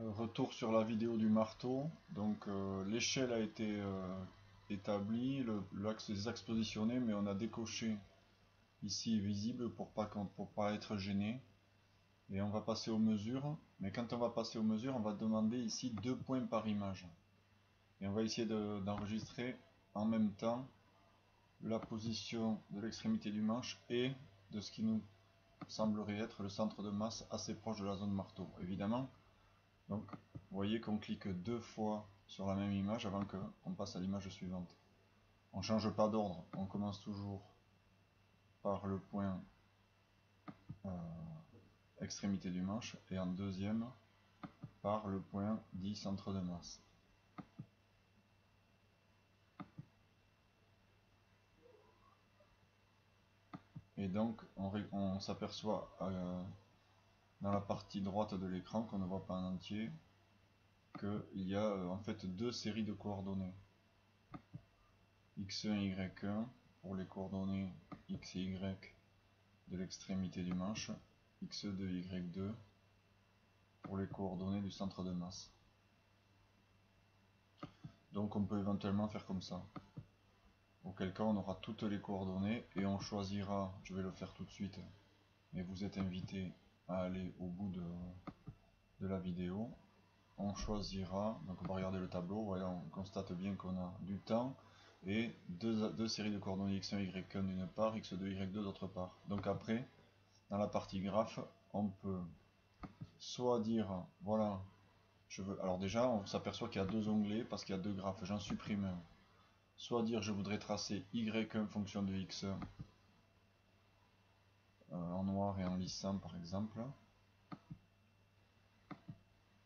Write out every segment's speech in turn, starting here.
Retour sur la vidéo du marteau. Donc l'échelle a été établie, les axes positionnés, mais on a décoché ici visible pour pas être gêné. Et on va passer aux mesures. Mais quand on va passer aux mesures, on va demander ici 2 points par image. Et on va essayer d'enregistrer en même temps la position de l'extrémité du manche et de ce qui nous semblerait être le centre de masse assez proche de la zone marteau. Évidemment, donc vous voyez qu'on clique 2 fois sur la même image avant qu'on passe à l'image suivante. On ne change pas d'ordre, on commence toujours par le point extrémité du manche et en deuxième par le point dit centre de masse. Et donc on s'aperçoit dans la partie droite de l'écran qu'on ne voit pas en entier qu'il y a en fait 2 séries de coordonnées. X1 et Y1 pour les coordonnées X et Y de l'extrémité du manche, X2 et Y2 pour les coordonnées du centre de masse. Donc on peut éventuellement faire comme ça. Auquel cas on aura toutes les coordonnées et on choisira, je vais le faire tout de suite, mais vous êtes invité à aller au bout de la vidéo. On choisira, donc on va regarder le tableau, voilà, on constate bien qu'on a du temps et deux séries de coordonnées x1 et y1 d'une part, x2 et y2 d'autre part. Donc après, dans la partie graphe, on peut soit dire, voilà, je veux, alors déjà on s'aperçoit qu'il y a 2 onglets parce qu'il y a 2 graphes, j'en supprime un. Soit dire je voudrais tracer y1 fonction de x1 en noir et en lissant par exemple.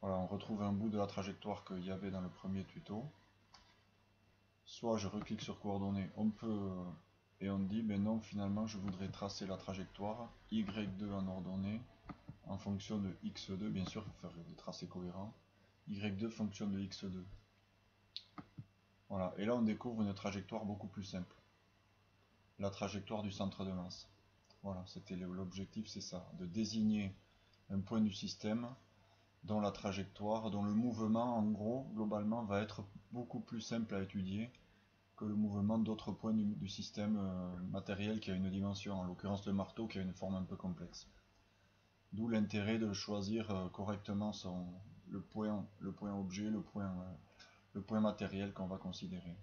Voilà, on retrouve un bout de la trajectoire qu'il y avait dans le premier tuto. Soit je reclique sur coordonnées, on peut, et on dit, mais non, finalement je voudrais tracer la trajectoire y2 en ordonnée en fonction de x2, bien sûr, il faut faire des tracés cohérents, y2 fonction de x2. Voilà, et là on découvre une trajectoire beaucoup plus simple. La trajectoire du centre de masse. Voilà, c'était l'objectif, c'est ça, de désigner un point du système dont la trajectoire, dont le mouvement, en gros, globalement, va être beaucoup plus simple à étudier que le mouvement d'autres points du système matériel qui a une dimension, en l'occurrence le marteau qui a une forme un peu complexe. D'où l'intérêt de choisir correctement le point objet, le point matériel qu'on va considérer.